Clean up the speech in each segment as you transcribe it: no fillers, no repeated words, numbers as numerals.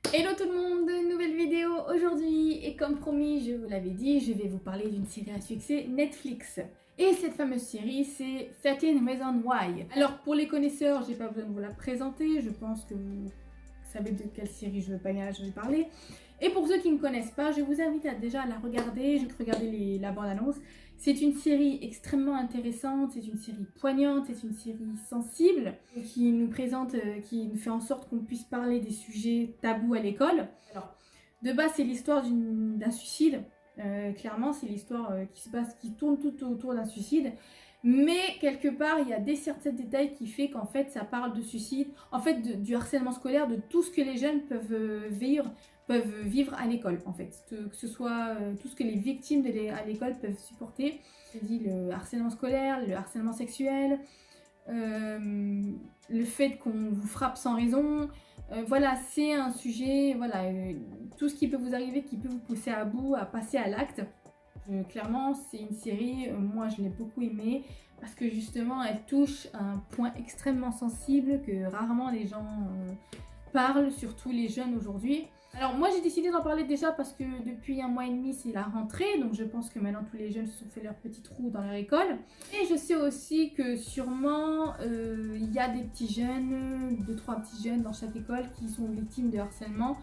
Hello tout le monde, nouvelle vidéo aujourd'hui et comme promis, je vous l'avais dit, je vais vous parler d'une série à succès Netflix. Et cette fameuse série, c'est 13 Reasons Why. Alors pour les connaisseurs, j'ai pas besoin de vous la présenter, je pense que vous savez de quelle série je vais parler. Et pour ceux qui ne connaissent pas, je vous invite à déjà la regarder, je vais regarder la bande-annonce. C'est une série extrêmement intéressante, c'est une série poignante, c'est une série sensible qui nous présente, qui nous fait en sorte qu'on puisse parler des sujets tabous à l'école. Alors, de base, c'est l'histoire d'un suicide. Clairement, c'est l'histoire qui tourne tout autour d'un suicide. Mais quelque part, il y a certains détails qui fait qu'en fait, ça parle de suicide, en fait, du harcèlement scolaire, de tout ce que les jeunes peuvent vivre à l'école, en fait. Que ce soit tout ce que les victimes à l'école peuvent supporter. Je dis le harcèlement scolaire, le harcèlement sexuel, le fait qu'on vous frappe sans raison. Voilà, c'est un sujet, voilà, tout ce qui peut vous arriver, qui peut vous pousser à bout, à passer à l'acte. Clairement, c'est une série, moi je l'ai beaucoup aimée parce que justement elle touche à un point extrêmement sensible que rarement les gens parlent, surtout les jeunes aujourd'hui. Alors moi j'ai décidé d'en parler déjà parce que depuis un mois et demi c'est la rentrée, donc je pense que maintenant tous les jeunes se sont fait leur petit trou dans leur école. Et je sais aussi que sûrement il y a des petits jeunes, 2-3 petits jeunes dans chaque école qui sont victimes de harcèlement.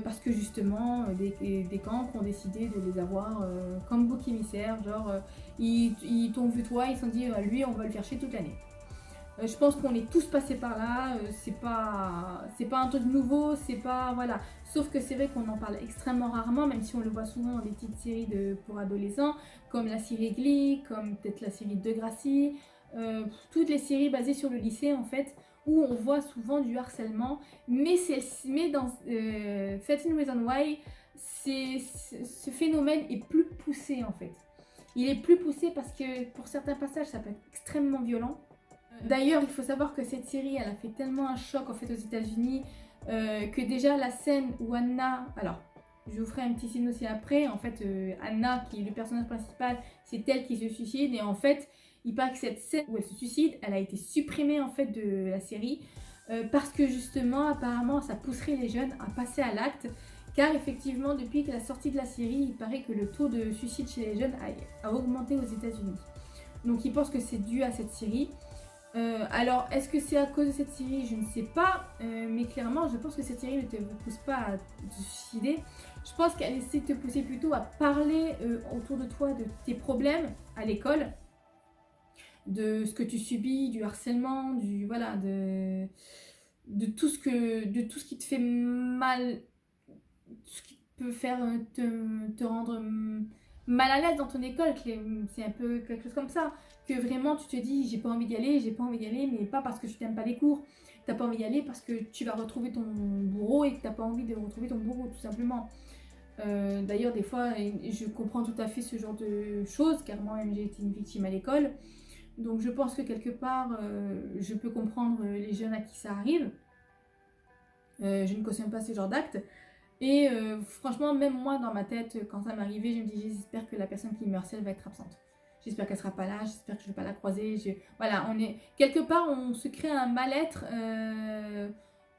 Parce que justement des camps ont décidé de les avoir comme bouc émissaire, genre ils t'ont vu toi, ils se sont dit lui on va le faire chier toute l'année. Je pense qu'on est tous passés par là, c'est pas un truc nouveau, c'est pas voilà. Sauf que c'est vrai qu'on en parle extrêmement rarement, même si on le voit souvent dans des petites séries pour adolescents, comme la série Glee, comme peut-être la série Degrassi, toutes les séries basées sur le lycée en fait, où on voit souvent du harcèlement, mais dans 13 Reasons Why, ce phénomène est plus poussé en fait. Il est plus poussé parce que pour certains passages, ça peut être extrêmement violent. D'ailleurs, il faut savoir que cette série, elle a fait tellement un choc en fait aux États-Unis que déjà la scène où Anna, alors je vous ferai un petit signe aussi après, en fait Anna qui est le personnage principal, c'est elle qui se suicide et en fait il paraît que cette scène où elle se suicide, elle a été supprimée en fait de la série parce que justement apparemment ça pousserait les jeunes à passer à l'acte car effectivement depuis la sortie de la série, il paraît que le taux de suicide chez les jeunes a augmenté aux États-Unis. Donc ils pensent que c'est dû à cette série. Alors, est-ce que c'est à cause de cette série? Je ne sais pas, mais clairement, je pense que cette série ne te pousse pas à te suicider. Je pense qu'elle essaie de te pousser plutôt à parler autour de toi de tes problèmes à l'école, de ce que tu subis, du harcèlement, voilà, de tout ce qui te fait mal, tout ce qui peut faire te rendre mal à l'aise dans ton école, c'est un peu quelque chose comme ça, que vraiment tu te dis j'ai pas envie d'y aller, mais pas parce que tu t'aimes pas les cours, t'as pas envie d'y aller parce que tu vas retrouver ton bourreau et que t'as pas envie de retrouver ton bourreau tout simplement. D'ailleurs des fois je comprends tout à fait ce genre de choses car moi-même j'ai été une victime à l'école, donc je pense que quelque part je peux comprendre les jeunes à qui ça arrive. Je ne cautionne pas ce genre d'actes. Et franchement, même moi, dans ma tête, quand ça m'arrivait, je me dis j'espère que la personne qui me harcèle va être absente. J'espère qu'elle sera pas là, j'espère que je vais pas la croiser. Voilà, on est quelque part, on se crée un mal-être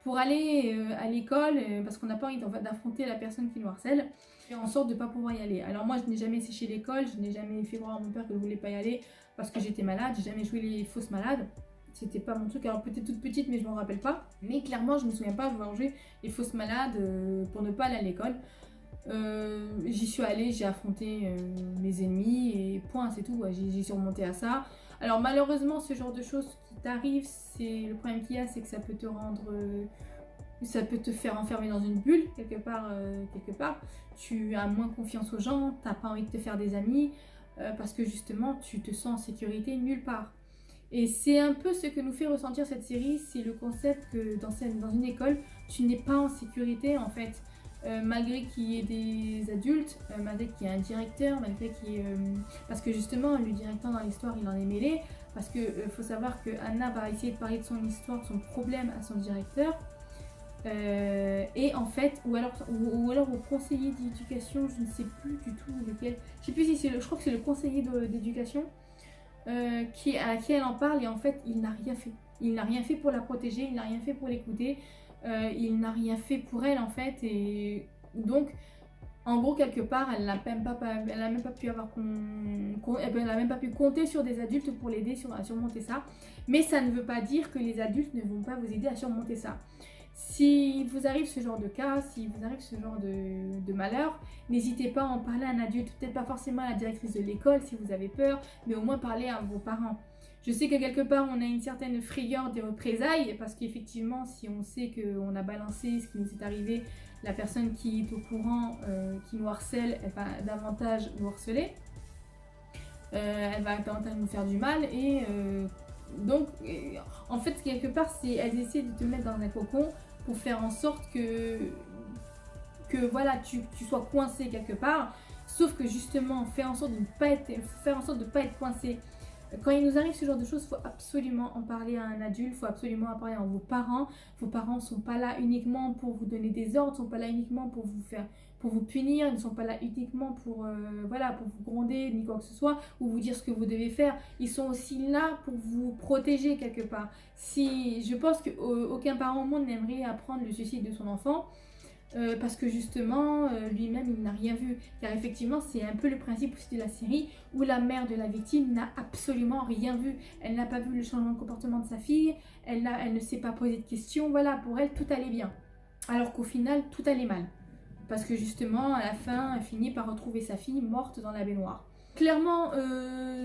pour aller à l'école parce qu'on n'a pas envie d'affronter la personne qui nous harcèle et en sorte de ne pas pouvoir y aller. Alors moi, je n'ai jamais séché l'école, je n'ai jamais fait voir à mon père que je voulais pas y aller parce que j'étais malade, j'ai jamais joué les fausses malades. C'était pas mon truc, alors peut-être toute petite, mais je m'en rappelle pas. Mais clairement, je me souviens pas avoir joué les fausses malades pour ne pas aller à l'école. J'y suis allée, j'ai affronté mes ennemis et point, c'est tout. J'ai surmonté à ça. Alors malheureusement, ce genre de choses qui t'arrivent, c'est le problème qu'il y a, c'est que ça peut te rendre, ça peut te faire enfermer dans une bulle quelque part. Tu as moins confiance aux gens, t'as pas envie de te faire des amis parce que justement, tu te sens en sécurité nulle part. Et c'est un peu ce que nous fait ressentir cette série, c'est le concept que dans une école, tu n'es pas en sécurité en fait. Malgré qu'il y ait des adultes, malgré qu'il y ait un directeur, malgré qu'il y ait... parce que justement, le directeur dans l'histoire, il en est mêlé, parce que faut savoir que Anna va essayer de parler de son histoire, de son problème à son directeur, et en fait, ou alors au conseiller d'éducation, je ne sais plus du tout lequel, je sais plus si c'est je crois que c'est le conseiller d'éducation, à qui elle en parle et en fait il n'a rien fait. Il n'a rien fait pour la protéger, il n'a rien fait pour l'écouter. il n'a rien fait pour elle en fait, et donc en gros quelque part elle n'a même pas pu avoir elle n'a même pas pu compter sur des adultes pour l'aider à surmonter ça. Mais ça ne veut pas dire que les adultes ne vont pas vous aider à surmonter ça. Si vous arrive ce genre de cas, si vous arrive ce genre de malheur, n'hésitez pas à en parler à un adulte, peut-être pas forcément à la directrice de l'école si vous avez peur, mais au moins parler à vos parents. Je sais que quelque part on a une certaine frayeur des représailles, parce qu'effectivement si on sait qu'on a balancé ce qui nous est arrivé, la personne qui est au courant, qui nous harcèle, elle va davantage nous harceler, elle va davantage nous faire du mal, et donc en fait quelque part c'est elles essaient de te mettre dans un cocon pour faire en sorte que voilà tu sois coincé quelque part, sauf que justement faire en sorte de ne pas être coincé. Quand il nous arrive ce genre de choses, il faut absolument en parler à un adulte, il faut absolument en parler à vos parents. Vos parents ne sont pas là uniquement pour vous donner des ordres, ne sont pas là uniquement pour vous punir, ils ne sont pas là uniquement pour vous gronder ni quoi que ce soit, ou vous dire ce que vous devez faire. Ils sont aussi là pour vous protéger quelque part. Je pense qu'aucun parent au monde n'aimerait apprendre le suicide de son enfant. Parce que justement lui-même il n'a rien vu, car effectivement c'est un peu le principe aussi de la série où la mère de la victime n'a absolument rien vu, elle n'a pas vu le changement de comportement de sa fille, elle ne s'est pas posé de questions, voilà, pour elle tout allait bien, alors qu'au final tout allait mal, parce que justement à la fin elle finit par retrouver sa fille morte dans la baignoire. Clairement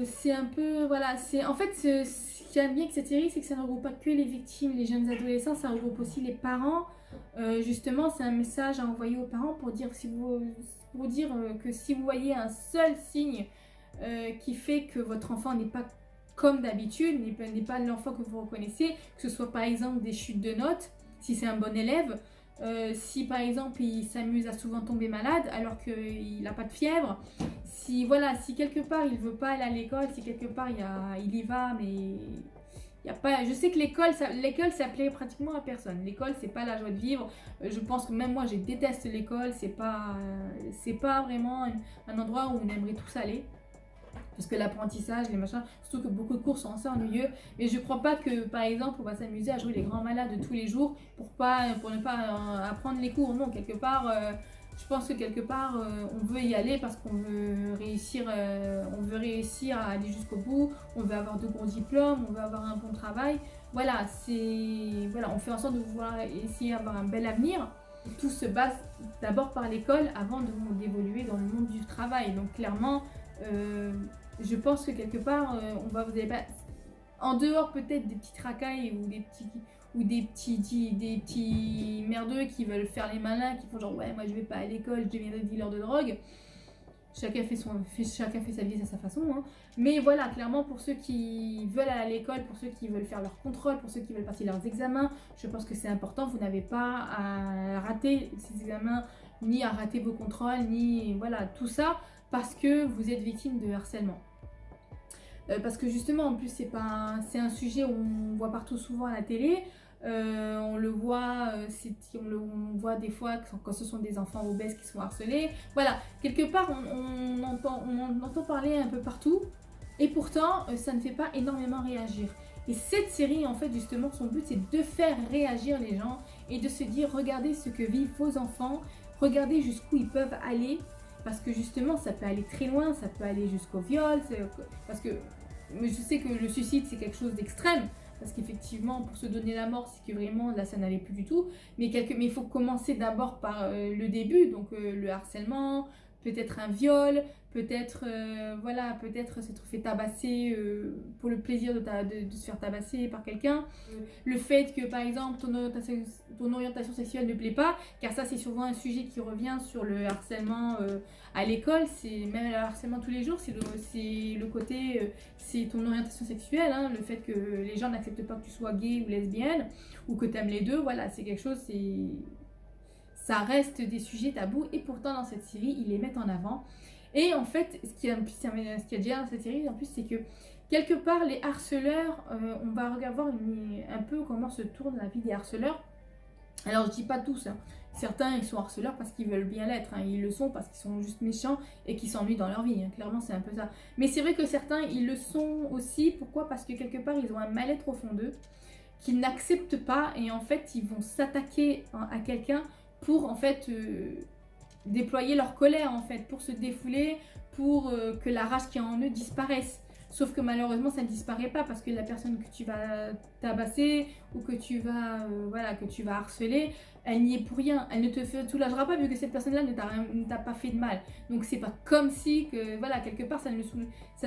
c'est un peu, voilà, en fait ce qui est bien avec cette série, c'est que ça ne regroupe pas que les victimes, les jeunes adolescents, ça regroupe aussi les parents. Justement c'est un message à envoyer aux parents pour dire, que si vous voyez un seul signe qui fait que votre enfant n'est pas comme d'habitude, n'est pas l'enfant que vous reconnaissez, que ce soit par exemple des chutes de notes, si c'est un bon élève, si par exemple il s'amuse à souvent tomber malade alors qu'il n'a pas de fièvre, si quelque part il veut pas aller à l'école, si quelque part il y va mais y a pas, je sais que l'école ça plaît pratiquement à personne. L'école c'est pas la joie de vivre. Je pense que même moi je déteste l'école. C'est pas vraiment un endroit où on aimerait tous aller. Parce que l'apprentissage, les machins, surtout que beaucoup de cours sont assez ennuyeux. Mais je crois pas que par exemple on va s'amuser à jouer les grands malades tous les jours pour ne pas apprendre les cours. Non, quelque part je pense que quelque part on veut y aller parce qu'on veut réussir, à aller jusqu'au bout, on veut avoir de bons diplômes, on veut avoir un bon travail. Voilà, on fait en sorte de pouvoir essayer d'avoir un bel avenir. Tout se base d'abord par l'école avant d'évoluer dans le monde du travail. Donc clairement, je pense que quelque part, vous allez pas, en dehors peut-être des petites racailles ou des petits merdeux qui veulent faire les malins, qui font genre ouais moi je vais pas à l'école, je deviendrai dealer de drogue. Chacun fait sa vie à sa façon, hein. Mais voilà, clairement pour ceux qui veulent aller à l'école, pour ceux qui veulent faire leurs contrôles, pour ceux qui veulent passer leurs examens, je pense que c'est important. Vous n'avez pas à rater ces examens, ni à rater vos contrôles, ni voilà tout ça parce que vous êtes victime de harcèlement. Parce que justement en plus c'est un sujet où on voit partout souvent à la télé. On le voit, on voit des fois quand ce sont des enfants obèses qui sont harcelés. Voilà, quelque part on entend parler un peu partout et pourtant ça ne fait pas énormément réagir. Et cette série en fait justement son but c'est de faire réagir les gens et de se dire regardez ce que vivent vos enfants, regardez jusqu'où ils peuvent aller. Parce que justement ça peut aller très loin, ça peut aller jusqu'au viol, parce que je sais que le suicide c'est quelque chose d'extrême, parce qu'effectivement pour se donner la mort c'est que vraiment là ça n'allait plus du tout, mais il faut commencer d'abord par le début, donc le harcèlement, peut-être un viol, peut-être peut-être s'être fait tabasser pour le plaisir de se faire tabasser par quelqu'un, le fait que par exemple ton orientation sexuelle ne plaît pas, car ça c'est souvent un sujet qui revient sur le harcèlement à l'école, c'est même le harcèlement tous les jours, c'est le côté c'est ton orientation sexuelle, hein, le fait que les gens n'acceptent pas que tu sois gay ou lesbienne ou que tu aimes les deux, voilà, c'est quelque chose, ça reste des sujets tabous et pourtant dans cette série ils les mettent en avant. Et en fait ce qui est bien dans cette série en plus c'est que quelque part les harceleurs, on va regarder un peu comment se tourne la vie des harceleurs. Alors je dis pas tous, hein. Certains ils sont harceleurs parce qu'ils veulent bien l'être, hein. Ils le sont parce qu'ils sont juste méchants et qu'ils s'ennuient dans leur vie, hein. Clairement c'est un peu ça. Mais c'est vrai que certains ils le sont aussi, pourquoi? Parce que quelque part ils ont un mal-être au fond d'eux qu'ils n'acceptent pas et en fait ils vont s'attaquer à quelqu'un pour en fait déployer leur colère en fait, pour se défouler, pour que la rage qui est en eux disparaisse. Sauf que malheureusement ça ne disparaît pas parce que la personne que tu vas tabasser ou que tu vas harceler, elle n'y est pour rien, elle ne te soulagera pas vu que cette personne-là ne t'a pas fait de mal. Donc c'est pas comme si que voilà, quelque part ça ne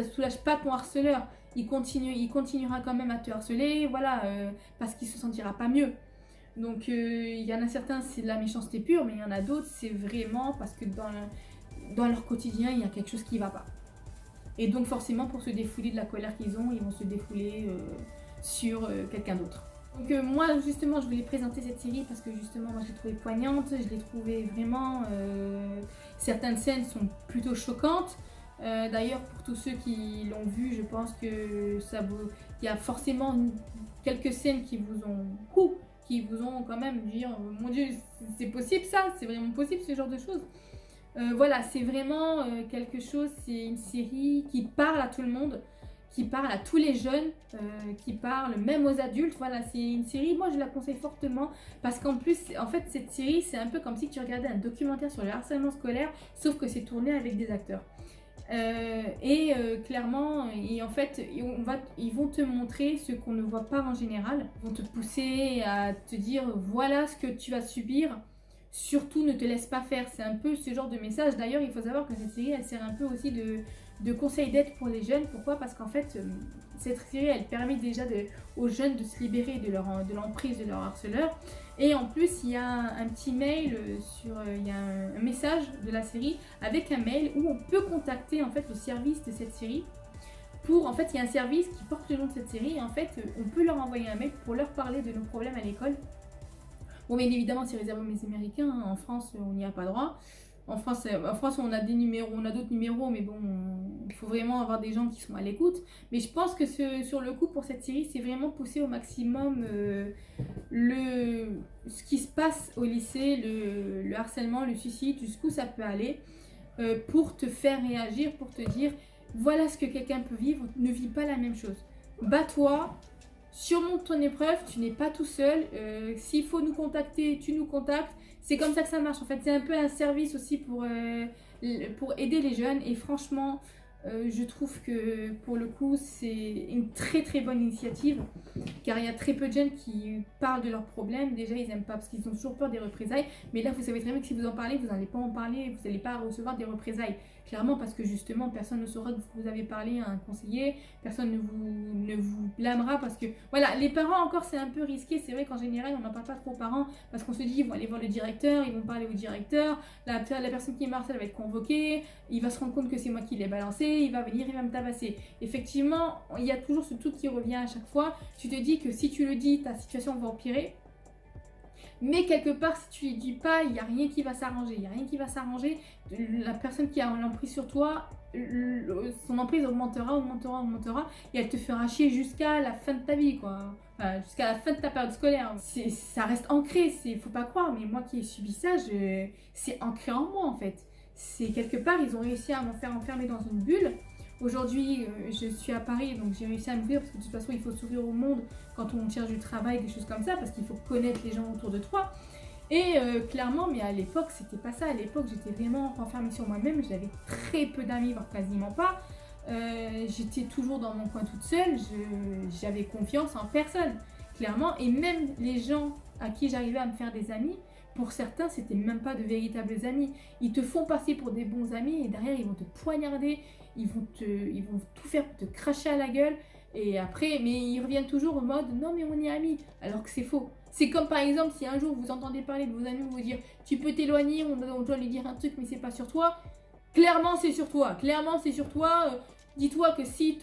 soulage pas ton harceleur. Il continuera quand même à te harceler, voilà, parce qu'il se sentira pas mieux. Donc il y en a certains c'est de la méchanceté pure, mais il y en a d'autres c'est vraiment parce que dans leur quotidien il y a quelque chose qui va pas. Et donc forcément pour se défouler de la colère qu'ils ont, ils vont se défouler sur quelqu'un d'autre. Donc moi justement je voulais présenter cette série parce que justement moi je l'ai trouvée poignante, je l'ai trouvée vraiment... certaines scènes sont plutôt choquantes. D'ailleurs pour tous ceux qui l'ont vu, je pense que il y a forcément quelques scènes qui vous ont quand même dit mon Dieu c'est possible ça, c'est vraiment possible ce genre de choses. Voilà, c'est vraiment quelque chose, c'est une série qui parle à tout le monde, qui parle à tous les jeunes, qui parle même aux adultes. Voilà, c'est une série, moi je la conseille fortement parce qu'en plus, en fait, cette série, c'est un peu comme si tu regardais un documentaire sur le harcèlement scolaire, sauf que c'est tourné avec des acteurs. Clairement, et en fait, ils vont te montrer ce qu'on ne voit pas en général. Ils vont te pousser à te dire voilà ce que tu vas subir. Surtout ne te laisse pas faire, c'est un peu ce genre de message. D'ailleurs, il faut savoir que cette série, elle sert un peu aussi de conseil d'aide pour les jeunes. Pourquoi? Parce qu'en fait, cette série, elle permet déjà aux jeunes de se libérer de l'emprise de leur harceleur. Et en plus, il y a un petit mail, il y a un message de la série avec un mail où on peut contacter en fait le service de cette série. En fait, il y a un service qui porte le nom de cette série et en fait, on peut leur envoyer un mail pour leur parler de nos problèmes à l'école. Bon, bien évidemment, c'est réservé aux Américains. Hein. En France, on n'y a pas droit. En France, on a des numéros, on a d'autres numéros, mais bon, il faut vraiment avoir des gens qui sont à l'écoute. Mais je pense que sur le coup, pour cette série, c'est vraiment pousser au maximum ce qui se passe au lycée, le harcèlement, le suicide, jusqu'où ça peut aller, pour te faire réagir, pour te dire, voilà ce que quelqu'un peut vivre, ne vis pas la même chose. Bats-toi. Surmonte ton épreuve, tu n'es pas tout seul. S'il faut nous contacter, tu nous contactes. C'est comme ça que ça marche. En fait, c'est un peu un service aussi pour aider les jeunes. Et franchement, je trouve que pour le coup, c'est une très très bonne initiative. Car il y a très peu de jeunes qui parlent de leurs problèmes. Déjà, ils n'aiment pas parce qu'ils ont toujours peur des représailles. Mais là, vous savez très bien que si vous en parlez, vous n'allez pas en parler. Vous n'allez pas recevoir des représailles. Clairement, parce que justement, personne ne saura que vous avez parlé à un conseiller, personne ne vous blâmera parce que, voilà, les parents encore, c'est un peu risqué. C'est vrai qu'en général, on n'en parle pas trop aux parents parce qu'on se dit, ils vont aller voir le directeur, ils vont parler au directeur, la personne qui est harcèle va être convoquée, il va se rendre compte que c'est moi qui l'ai balancé, il va venir, il va me tabasser. Effectivement, il y a toujours ce truc qui revient à chaque fois. Tu te dis que si tu le dis, ta situation va empirer. Mais quelque part, si tu ne dis pas, il n'y a rien qui va s'arranger. Il n'y a rien qui va s'arranger. La personne qui a l'emprise sur toi, son emprise augmentera. Et elle te fera chier jusqu'à la fin de ta vie, quoi. Enfin, jusqu'à la fin de ta période scolaire. Ça reste ancré, faut pas croire. Mais moi qui ai subi ça, c'est ancré en moi, en fait. C'est quelque part, ils ont réussi à me faire enfermer dans une bulle. Aujourd'hui, je suis à Paris, donc j'ai réussi à m'ouvrir parce que de toute façon, il faut s'ouvrir au monde quand on cherche du travail, des choses comme ça, parce qu'il faut connaître les gens autour de toi. Et clairement, mais à l'époque, c'était pas ça. À l'époque, j'étais vraiment renfermée sur moi-même. J'avais très peu d'amis, voire quasiment pas. J'étais toujours dans mon coin toute seule. J'avais confiance en personne, clairement. Et même les gens à qui j'arrivais à me faire des amis, pour certains, c'était même pas de véritables amis. Ils te font passer pour des bons amis et derrière, ils vont te poignarder. Ils vont tout faire pour te cracher à la gueule. Et après, mais ils reviennent toujours au mode non, mais on est amis. Alors que c'est faux. C'est comme par exemple, si un jour vous entendez parler de vos amis, vous dire tu peux t'éloigner, on doit lui dire un truc, mais c'est pas sur toi. Clairement, c'est sur toi. Clairement, c'est sur toi. Dis-toi que s'ils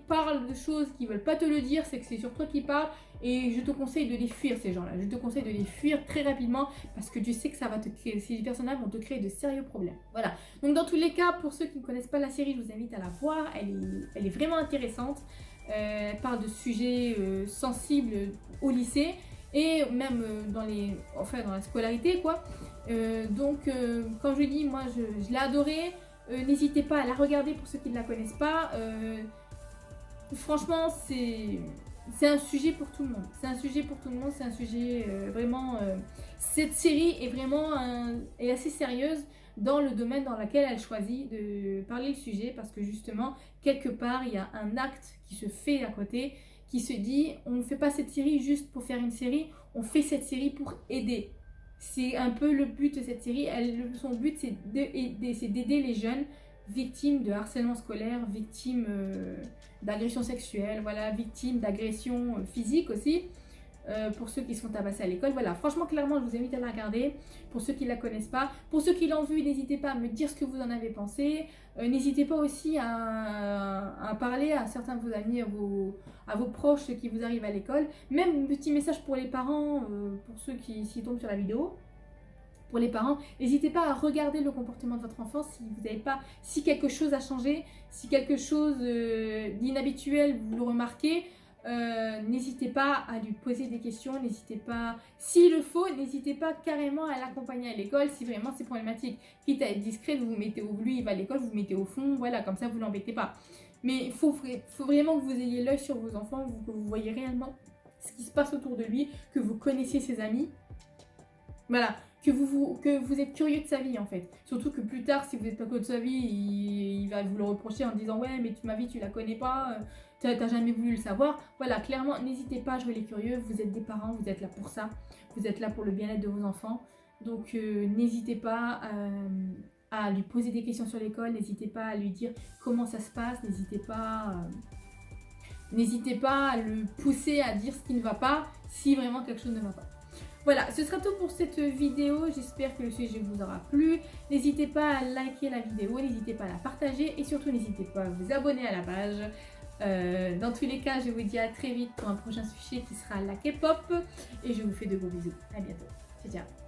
parlent de choses qu'ils veulent pas te le dire, c'est que c'est sur toi qu'ils parlent. Et je te conseille de les fuir, ces gens-là. Je te conseille de les fuir très rapidement parce que tu sais que ça va te créer, ces personnes-là vont te créer de sérieux problèmes. Voilà. Donc dans tous les cas, pour ceux qui ne connaissent pas la série, je vous invite à la voir. Elle est vraiment intéressante. Elle parle de sujets sensibles au lycée et même dans la scolarité, quoi. Comme je dis, moi je l'ai adorée. N'hésitez pas à la regarder pour ceux qui ne la connaissent pas. Franchement, c'est un sujet pour tout le monde. C'est un sujet pour tout le monde, c'est un sujet vraiment... cette série est vraiment est assez sérieuse dans le domaine dans lequel elle choisit de parler le sujet, parce que justement, quelque part, il y a un acte qui se fait à côté, qui se dit, on ne fait pas cette série juste pour faire une série, on fait cette série pour aider. C'est un peu le but de cette série. Son but, c'est d'aider les jeunes victimes de harcèlement scolaire, victimes d'agression sexuelle, voilà, victimes d'agression physique aussi, pour ceux qui se font tabasser à l'école. Voilà, franchement, clairement, je vous invite à la regarder, pour ceux qui ne la connaissent pas. Pour ceux qui l'ont vue, n'hésitez pas à me dire ce que vous en avez pensé. N'hésitez pas aussi à parler à certains de vos amis, à vos proches, ceux qui vous arrivent à l'école. Même un petit message pour les parents, pour ceux qui s'y tombent sur la vidéo. Pour les parents, n'hésitez pas à regarder le comportement de votre enfant si quelque chose a changé, si quelque chose d'inhabituel vous le remarquez. N'hésitez pas à lui poser des questions, n'hésitez pas, s'il le faut, n'hésitez pas carrément à l'accompagner à l'école si vraiment c'est problématique. Quitte à être discret, vous mettez lui il va à l'école, vous mettez au fond, voilà, comme ça vous l'embêtez pas. Mais il faut vraiment que vous ayez l'œil sur vos enfants, que vous voyez réellement ce qui se passe autour de lui, que vous connaissiez ses amis. Voilà, que vous êtes curieux de sa vie en fait. Surtout que plus tard, si vous n'êtes pas curieux de sa vie, il va vous le reprocher en disant ouais mais ma vie tu la connais pas, t'as jamais voulu le savoir. Voilà, clairement, n'hésitez pas à jouer les curieux, vous êtes des parents, vous êtes là pour ça, vous êtes là pour le bien-être de vos enfants. Donc n'hésitez pas à lui poser des questions sur l'école, n'hésitez pas à lui dire comment ça se passe, n'hésitez pas à le pousser à dire ce qui ne va pas si vraiment quelque chose ne va pas. Voilà, ce sera tout pour cette vidéo, j'espère que le sujet vous aura plu. N'hésitez pas à liker la vidéo, n'hésitez pas à la partager et surtout n'hésitez pas à vous abonner à la page. Dans tous les cas, je vous dis à très vite pour un prochain sujet qui sera la K-pop et je vous fais de gros bisous. À bientôt. Ciao, ciao.